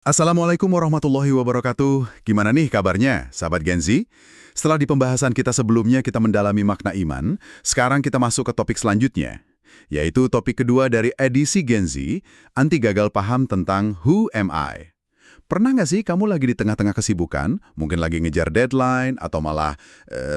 Assalamualaikum warahmatullahi wabarakatuh. Gimana nih kabarnya, sahabat Gen Z? Setelah di pembahasan kita sebelumnya kita mendalami makna iman, sekarang kita masuk ke topik selanjutnya, yaitu topik kedua dari edisi Gen Z, anti gagal paham tentang Who Am I? Pernah nggak sih kamu lagi di tengah-tengah kesibukan, mungkin lagi ngejar deadline, atau malah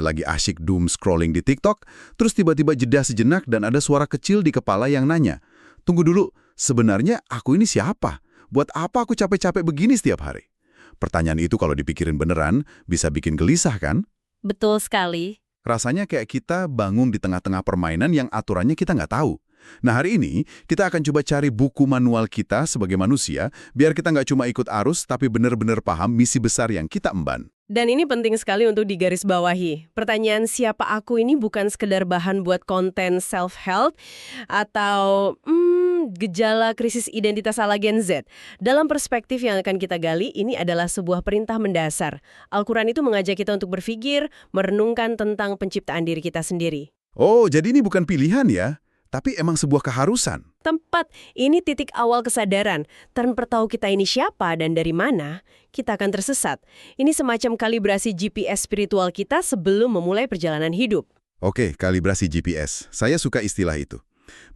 lagi asyik doom scrolling di TikTok, terus tiba-tiba jeda sejenak dan ada suara kecil di kepala yang nanya, "Tunggu dulu, sebenarnya aku ini siapa? Buat apa aku capek-capek begini setiap hari?" Pertanyaan itu kalau dipikirin beneran, bisa bikin gelisah kan? Betul sekali. Rasanya kayak kita bangun di tengah-tengah permainan yang aturannya kita nggak tahu. Nah, hari ini kita akan coba cari buku manual kita sebagai manusia, biar kita nggak cuma ikut arus, tapi benar-benar paham misi besar yang kita emban. Dan ini penting sekali untuk digarisbawahi. Pertanyaan siapa aku ini bukan sekedar bahan buat konten self-help atau gejala krisis identitas ala Gen Z. Dalam perspektif yang akan kita gali, ini adalah sebuah perintah mendasar. Al-Quran itu mengajak kita untuk berpikir, merenungkan tentang penciptaan diri kita sendiri. Oh, jadi ini bukan pilihan ya, tapi emang sebuah keharusan. Tempat ini titik awal kesadaran. Tanpa tahu kita ini siapa dan dari mana, kita akan tersesat. Ini semacam kalibrasi GPS spiritual kita sebelum memulai perjalanan hidup. Oke, kalibrasi GPS. Saya suka istilah itu.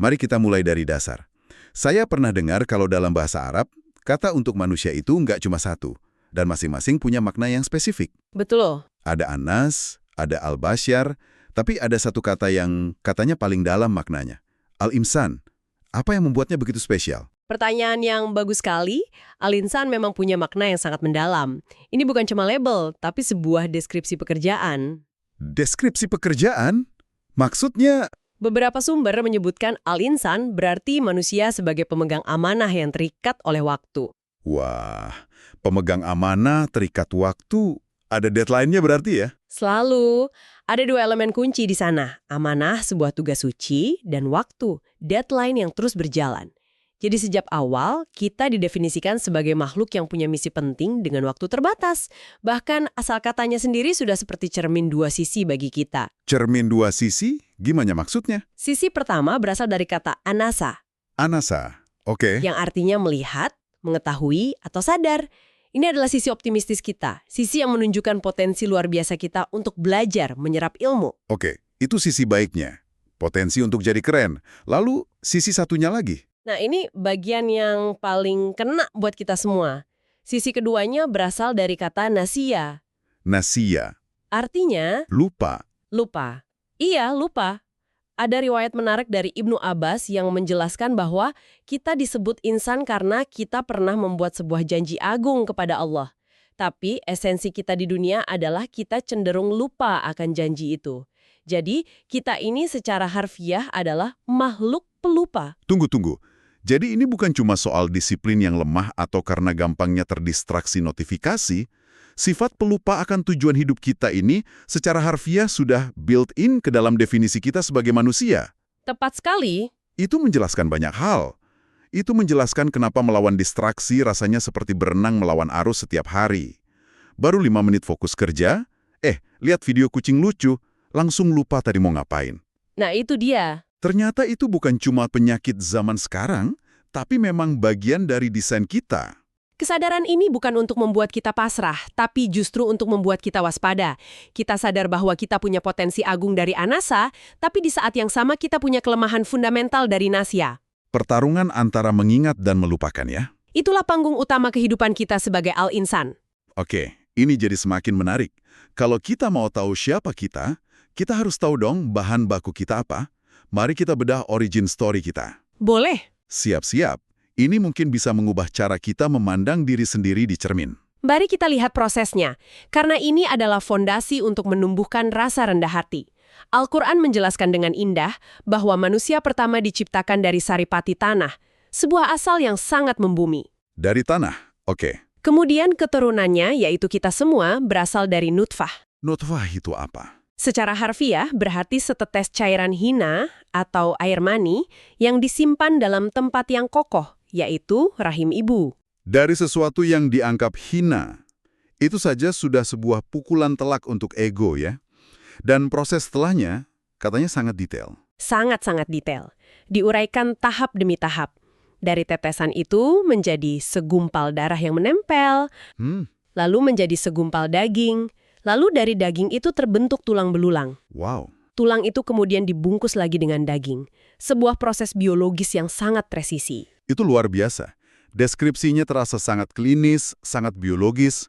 Mari kita mulai dari dasar. Saya pernah dengar kalau dalam bahasa Arab, kata untuk manusia itu nggak cuma satu, dan masing-masing punya makna yang spesifik. Betul. Ada Anas, ada Al-Basyar, tapi ada satu kata yang katanya paling dalam maknanya. Al-Insan. Apa yang membuatnya begitu spesial? Pertanyaan yang bagus sekali. Al-Insan memang punya makna yang sangat mendalam. Ini bukan cuma label, tapi sebuah deskripsi pekerjaan. Deskripsi pekerjaan? Maksudnya, Beberapa sumber menyebutkan Al-Insan berarti manusia sebagai pemegang amanah yang terikat oleh waktu. wah, pemegang amanah terikat waktu, ada deadline-nya berarti ya? Selalu ada dua elemen kunci di sana. Amanah, sebuah tugas suci, dan waktu, deadline yang terus berjalan. Jadi sejak awal, kita didefinisikan sebagai makhluk yang punya misi penting dengan waktu terbatas. Bahkan asal katanya sendiri sudah seperti cermin dua sisi bagi kita. Cermin dua sisi? Gimana maksudnya? Sisi pertama berasal dari kata anasa, Anasa. Oke. yang artinya melihat, mengetahui, atau sadar. Ini adalah sisi optimistis kita, sisi yang menunjukkan potensi luar biasa kita untuk belajar, menyerap ilmu. Oke, itu sisi baiknya. Potensi untuk jadi keren. Lalu, sisi satunya lagi. Nah, ini bagian yang paling kena buat kita semua. Sisi keduanya berasal dari kata nasia. Nasia. Artinya, Lupa. lupa. Iya, lupa. Ada riwayat menarik dari Ibnu Abbas yang menjelaskan bahwa kita disebut insan karena kita pernah membuat sebuah janji agung kepada Allah. Tapi esensi kita di dunia adalah kita cenderung lupa akan janji itu. Jadi, kita ini secara harfiah adalah makhluk pelupa. Tunggu. Jadi ini bukan cuma soal disiplin yang lemah atau karena gampangnya terdistraksi notifikasi. Sifat pelupa akan tujuan hidup kita ini secara harfiah sudah built-in ke dalam definisi kita sebagai manusia. Tepat sekali. Itu menjelaskan banyak hal. Itu menjelaskan kenapa melawan distraksi rasanya seperti berenang melawan arus setiap hari. Baru 5 menit fokus kerja, lihat video kucing lucu, langsung lupa tadi mau ngapain. Nah, itu dia. Ternyata itu bukan cuma penyakit zaman sekarang, tapi memang bagian dari desain kita. Kesadaran ini bukan untuk membuat kita pasrah, tapi justru untuk membuat kita waspada. Kita sadar bahwa kita punya potensi agung dari anasa, tapi di saat yang sama kita punya kelemahan fundamental dari nasia. Pertarungan antara mengingat dan melupakan ya. Itulah panggung utama kehidupan kita sebagai al-insan. Oke, ini jadi semakin menarik. Kalau kita mau tahu siapa kita harus tahu dong bahan baku kita apa. Mari kita bedah origin story kita. Boleh. Siap-siap. Ini mungkin bisa mengubah cara kita memandang diri sendiri di cermin. Mari kita lihat prosesnya, karena ini adalah fondasi untuk menumbuhkan rasa rendah hati. Al-Quran menjelaskan dengan indah bahwa manusia pertama diciptakan dari saripati tanah, sebuah asal yang sangat membumi. Dari tanah, oke. Kemudian keturunannya, yaitu kita semua, berasal dari nutfah. Nutfah itu apa? Secara harfiah berarti setetes cairan hina atau air mani yang disimpan dalam tempat yang kokoh, yaitu rahim ibu. Dari sesuatu yang dianggap hina, itu saja sudah sebuah pukulan telak untuk ego ya. Dan proses setelahnya katanya sangat detail. Sangat-sangat detail. Diuraikan tahap demi tahap. Dari tetesan itu menjadi segumpal darah yang menempel, lalu menjadi segumpal daging, lalu dari daging itu terbentuk tulang belulang. Wow. Tulang itu kemudian dibungkus lagi dengan daging. Sebuah proses biologis yang sangat presisi. Itu luar biasa. Deskripsinya terasa sangat klinis, sangat biologis.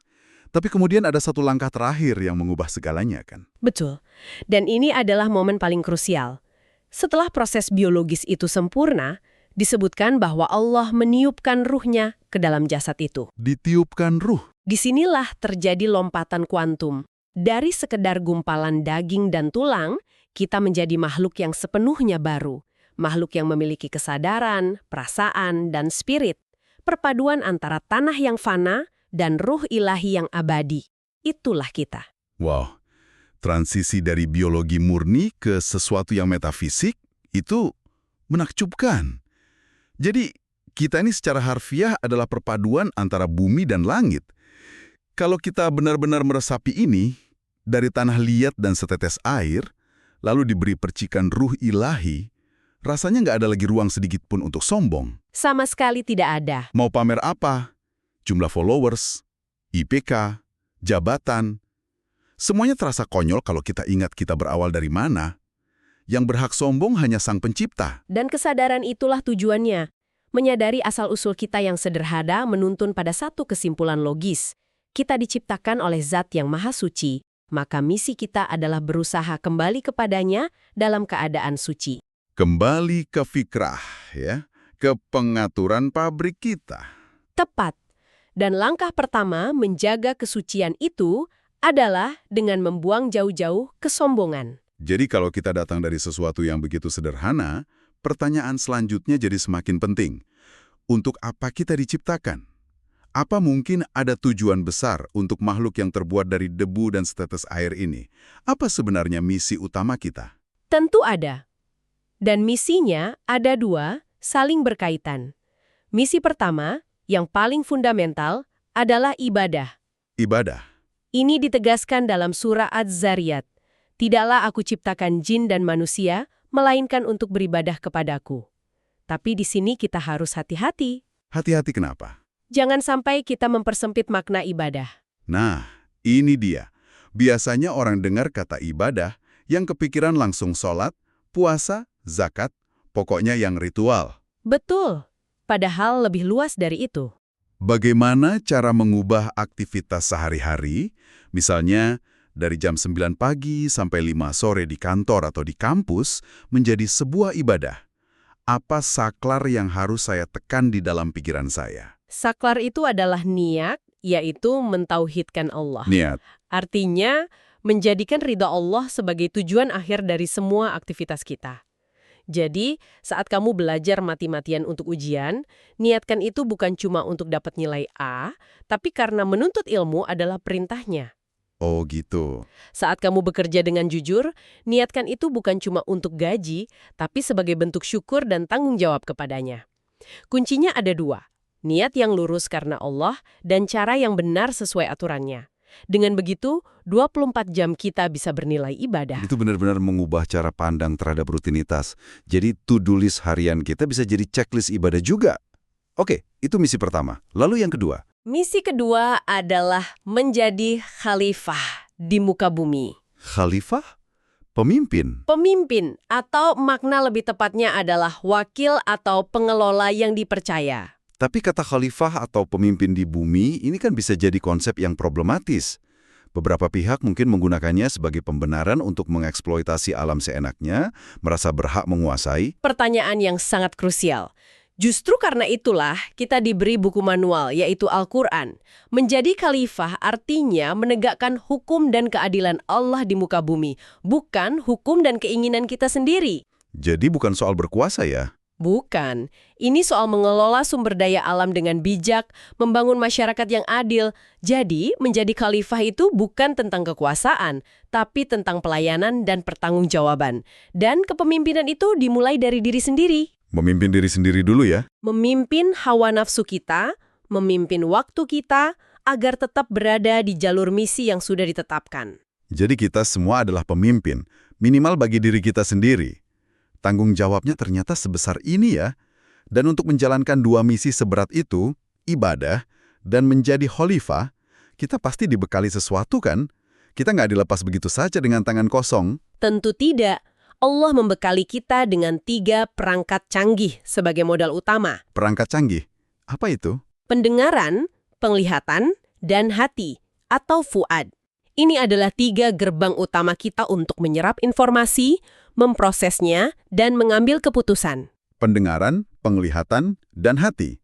Tapi kemudian ada satu langkah terakhir yang mengubah segalanya, kan? Betul. Dan ini adalah momen paling krusial. Setelah proses biologis itu sempurna, disebutkan bahwa Allah meniupkan ruhnya ke dalam jasad itu. Ditiupkan ruh. Disinilah terjadi lompatan kuantum. Dari sekedar gumpalan daging dan tulang, kita menjadi makhluk yang sepenuhnya baru. Makhluk yang memiliki kesadaran, perasaan, dan spirit. Perpaduan antara tanah yang fana dan ruh ilahi yang abadi. Itulah kita. Wow. Transisi dari biologi murni ke sesuatu yang metafisik, itu menakjubkan. Jadi, kita ini secara harfiah adalah perpaduan antara bumi dan langit. Kalau kita benar-benar meresapi ini, dari tanah liat dan setetes air, lalu diberi percikan ruh ilahi, rasanya nggak ada lagi ruang sedikit pun untuk sombong. Sama sekali tidak ada. Mau pamer apa? Jumlah followers, IPK, jabatan. Semuanya terasa konyol kalau kita ingat kita berawal dari mana. Yang berhak sombong hanya Sang Pencipta. Dan kesadaran itulah tujuannya. Menyadari asal-usul kita yang sederhana menuntun pada satu kesimpulan logis. Kita diciptakan oleh Zat yang Maha Suci. Maka misi kita adalah berusaha kembali kepadanya dalam keadaan suci. Kembali ke fikrah, ya, ke pengaturan pabrik kita. Tepat. Dan langkah pertama menjaga kesucian itu adalah dengan membuang jauh-jauh kesombongan. Jadi kalau kita datang dari sesuatu yang begitu sederhana, pertanyaan selanjutnya jadi semakin penting. Untuk apa kita diciptakan? Apa mungkin ada tujuan besar untuk makhluk yang terbuat dari debu dan setetes air ini? Apa sebenarnya misi utama kita? Tentu ada. Dan misinya ada dua, saling berkaitan. Misi pertama, yang paling fundamental, adalah ibadah. Ibadah. Ini ditegaskan dalam surah Az-Zariyat. Tidaklah aku ciptakan jin dan manusia, melainkan untuk beribadah kepadaku. Tapi di sini kita harus hati-hati. Hati-hati kenapa? Jangan sampai kita mempersempit makna ibadah. Nah, ini dia. Biasanya orang dengar kata ibadah, yang kepikiran langsung sholat, puasa, zakat, pokoknya yang ritual. Betul. Padahal lebih luas dari itu. Bagaimana cara mengubah aktivitas sehari-hari, misalnya dari jam 9 pagi sampai 5 sore di kantor atau di kampus, menjadi sebuah ibadah? Apa saklar yang harus saya tekan di dalam pikiran saya? Saklar itu adalah niat, yaitu mentauhidkan Allah. Niat. Artinya, menjadikan ridha Allah sebagai tujuan akhir dari semua aktivitas kita. Jadi, saat kamu belajar mati-matian untuk ujian, niatkan itu bukan cuma untuk dapat nilai A, tapi karena menuntut ilmu adalah perintahnya. Oh gitu. Saat kamu bekerja dengan jujur, niatkan itu bukan cuma untuk gaji, tapi sebagai bentuk syukur dan tanggung jawab kepadanya. Kuncinya ada dua. Niat yang lurus karena Allah dan cara yang benar sesuai aturannya. Dengan begitu, 24 jam kita bisa bernilai ibadah. Itu benar-benar mengubah cara pandang terhadap rutinitas. Jadi to-do list harian kita bisa jadi checklist ibadah juga. Oke, itu misi pertama. Lalu yang kedua? Misi kedua adalah menjadi khalifah di muka bumi. Khalifah? Pemimpin? Pemimpin, atau makna lebih tepatnya adalah wakil atau pengelola yang dipercaya. Tapi kata khalifah atau pemimpin di bumi ini kan bisa jadi konsep yang problematis. Beberapa pihak mungkin menggunakannya sebagai pembenaran untuk mengeksploitasi alam seenaknya, merasa berhak menguasai. Pertanyaan yang sangat krusial. Justru karena itulah kita diberi buku manual, yaitu Al-Quran. Menjadi khalifah artinya menegakkan hukum dan keadilan Allah di muka bumi, bukan hukum dan keinginan kita sendiri. Jadi bukan soal berkuasa ya? Bukan. Ini soal mengelola sumber daya alam dengan bijak, membangun masyarakat yang adil. Jadi, menjadi khalifah itu bukan tentang kekuasaan, tapi tentang pelayanan dan pertanggungjawaban. Dan kepemimpinan itu dimulai dari diri sendiri. Memimpin diri sendiri dulu ya? Memimpin hawa nafsu kita, memimpin waktu kita, agar tetap berada di jalur misi yang sudah ditetapkan. Jadi kita semua adalah pemimpin, minimal bagi diri kita sendiri. Tanggung jawabnya ternyata sebesar ini ya. Dan untuk menjalankan dua misi seberat itu, ibadah dan menjadi khalifah, kita pasti dibekali sesuatu kan? Kita nggak dilepas begitu saja dengan tangan kosong. Tentu tidak. Allah membekali kita dengan 3 perangkat canggih sebagai modal utama. Perangkat canggih. Apa itu? Pendengaran, penglihatan, dan hati, atau fuad. Ini adalah 3 gerbang utama kita untuk menyerap informasi, memprosesnya, dan mengambil keputusan. Pendengaran, penglihatan, dan hati.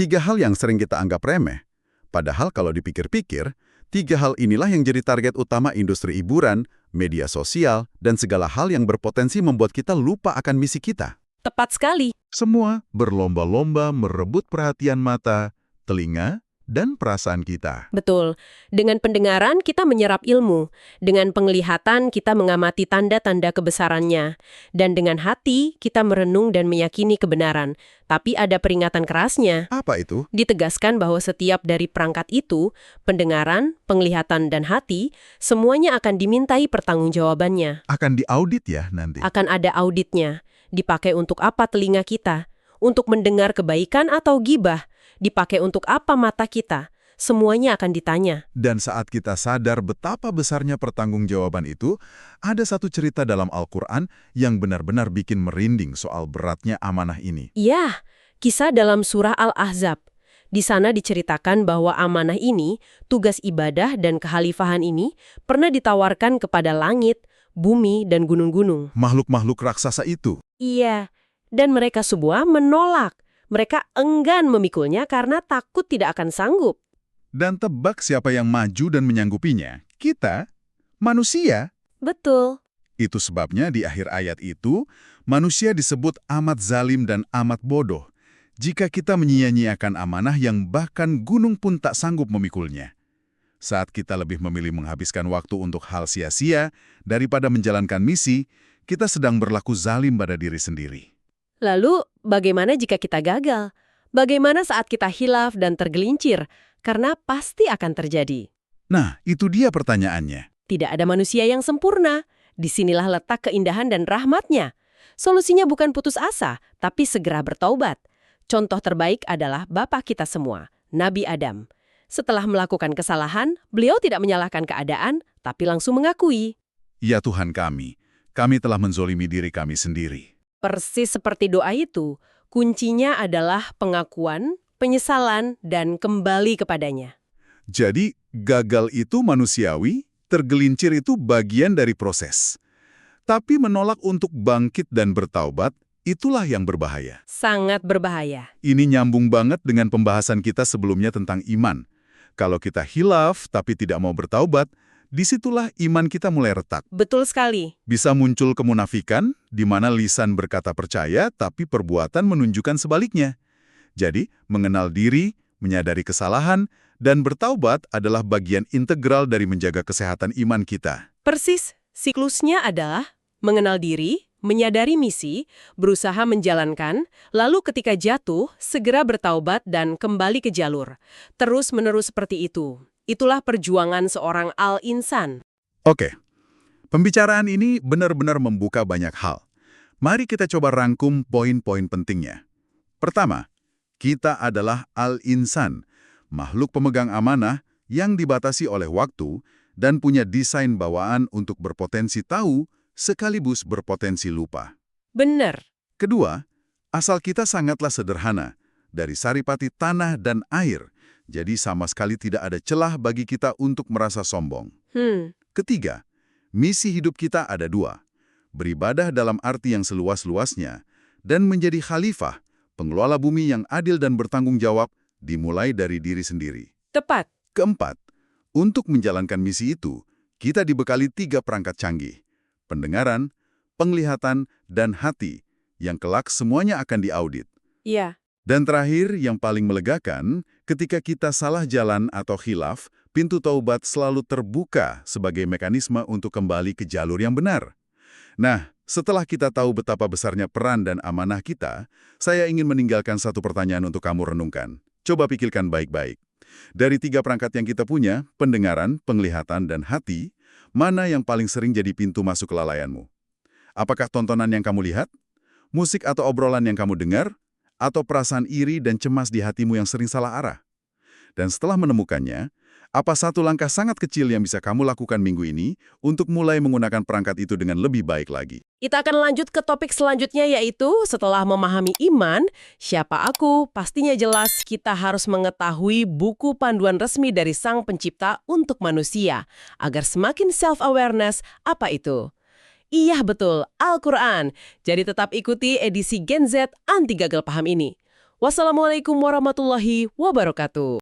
3 hal yang sering kita anggap remeh. Padahal kalau dipikir-pikir, 3 hal inilah yang jadi target utama industri hiburan, media sosial, dan segala hal yang berpotensi membuat kita lupa akan misi kita. Tepat sekali. Semua berlomba-lomba merebut perhatian mata, telinga, dan perasaan kita. Betul. Dengan pendengaran kita menyerap ilmu. Dengan penglihatan kita mengamati tanda-tanda kebesarannya. Dan dengan hati kita merenung dan meyakini kebenaran. Tapi ada peringatan kerasnya. Apa itu? Ditegaskan bahwa setiap dari perangkat itu, pendengaran, penglihatan, dan hati, semuanya akan dimintai pertanggungjawabannya. Akan diaudit ya nanti? Akan ada auditnya. Dipakai untuk apa telinga kita? Untuk mendengar kebaikan atau gibah? Dipakai untuk apa mata kita? Semuanya akan ditanya. Dan saat kita sadar betapa besarnya pertanggungjawaban itu, ada satu cerita dalam Al-Quran yang benar-benar bikin merinding soal beratnya amanah ini. Ya, kisah dalam surah Al-Ahzab. Di sana diceritakan bahwa amanah ini, tugas ibadah dan kekhalifahan ini, pernah ditawarkan kepada langit, bumi, dan gunung-gunung. Makhluk-makhluk raksasa itu. Iya, dan mereka semua menolak. Mereka enggan memikulnya karena takut tidak akan sanggup. Dan tebak siapa yang maju dan menyanggupinya? Kita, manusia. Betul. Itu sebabnya di akhir ayat itu, manusia disebut amat zalim dan amat bodoh. Jika kita menyia-nyiakan amanah yang bahkan gunung pun tak sanggup memikulnya. Saat kita lebih memilih menghabiskan waktu untuk hal sia-sia daripada menjalankan misi, kita sedang berlaku zalim pada diri sendiri. Lalu, bagaimana jika kita gagal? Bagaimana saat kita hilaf dan tergelincir? Karena pasti akan terjadi. Nah, itu dia pertanyaannya. Tidak ada manusia yang sempurna. Disinilah letak keindahan dan rahmatnya. Solusinya bukan putus asa, tapi segera bertaubat. Contoh terbaik adalah Bapa kita semua, Nabi Adam. Setelah melakukan kesalahan, beliau tidak menyalahkan keadaan, tapi langsung mengakui. Ya Tuhan kami telah menzolimi diri kami sendiri. Persis seperti doa itu, kuncinya adalah pengakuan, penyesalan, dan kembali kepadanya. Jadi, gagal itu manusiawi, tergelincir itu bagian dari proses. Tapi menolak untuk bangkit dan bertaubat, itulah yang berbahaya. Sangat berbahaya. Ini nyambung banget dengan pembahasan kita sebelumnya tentang iman. Kalau kita hilaf tapi tidak mau bertaubat, disitulah iman kita mulai retak. Betul sekali. Bisa muncul kemunafikan, di mana lisan berkata percaya, tapi perbuatan menunjukkan sebaliknya. Jadi, mengenal diri, menyadari kesalahan, dan bertaubat adalah bagian integral dari menjaga kesehatan iman kita. Persis, siklusnya adalah mengenal diri, menyadari misi, berusaha menjalankan, lalu ketika jatuh, segera bertaubat dan kembali ke jalur. Terus-menerus seperti itu. Itulah perjuangan seorang al-insan. Oke, pembicaraan ini benar-benar membuka banyak hal. Mari kita coba rangkum poin-poin pentingnya. Pertama, kita adalah al-insan, makhluk pemegang amanah yang dibatasi oleh waktu dan punya desain bawaan untuk berpotensi tahu sekaligus berpotensi lupa. Benar. Kedua, asal kita sangatlah sederhana, dari saripati tanah dan air, jadi sama sekali tidak ada celah bagi kita untuk merasa sombong. Ketiga, misi hidup kita ada 2. Beribadah dalam arti yang seluas-luasnya, dan menjadi khalifah, pengelola bumi yang adil dan bertanggung jawab, dimulai dari diri sendiri. Tepat. Keempat, untuk menjalankan misi itu, kita dibekali 3 perangkat canggih. Pendengaran, penglihatan, dan hati, yang kelak semuanya akan diaudit. Iya. Dan terakhir, yang paling melegakan, ketika kita salah jalan atau khilaf, pintu taubat selalu terbuka sebagai mekanisme untuk kembali ke jalur yang benar. Nah, setelah kita tahu betapa besarnya peran dan amanah kita, saya ingin meninggalkan satu pertanyaan untuk kamu renungkan. Coba pikirkan baik-baik. Dari 3 perangkat yang kita punya, pendengaran, penglihatan, dan hati, mana yang paling sering jadi pintu masuk kelalaianmu? Apakah tontonan yang kamu lihat? Musik atau obrolan yang kamu dengar? atau perasaan iri dan cemas di hatimu yang sering salah arah? Dan setelah menemukannya, apa satu langkah sangat kecil yang bisa kamu lakukan minggu ini untuk mulai menggunakan perangkat itu dengan lebih baik lagi? Kita akan lanjut ke topik selanjutnya, yaitu setelah memahami iman, siapa aku? Pastinya jelas kita harus mengetahui buku panduan resmi dari Sang Pencipta untuk manusia, agar semakin self-awareness. Apa itu? Iya betul, Al-Quran. Jadi tetap ikuti edisi Gen Z anti gagal paham ini. Wassalamualaikum warahmatullahi wabarakatuh.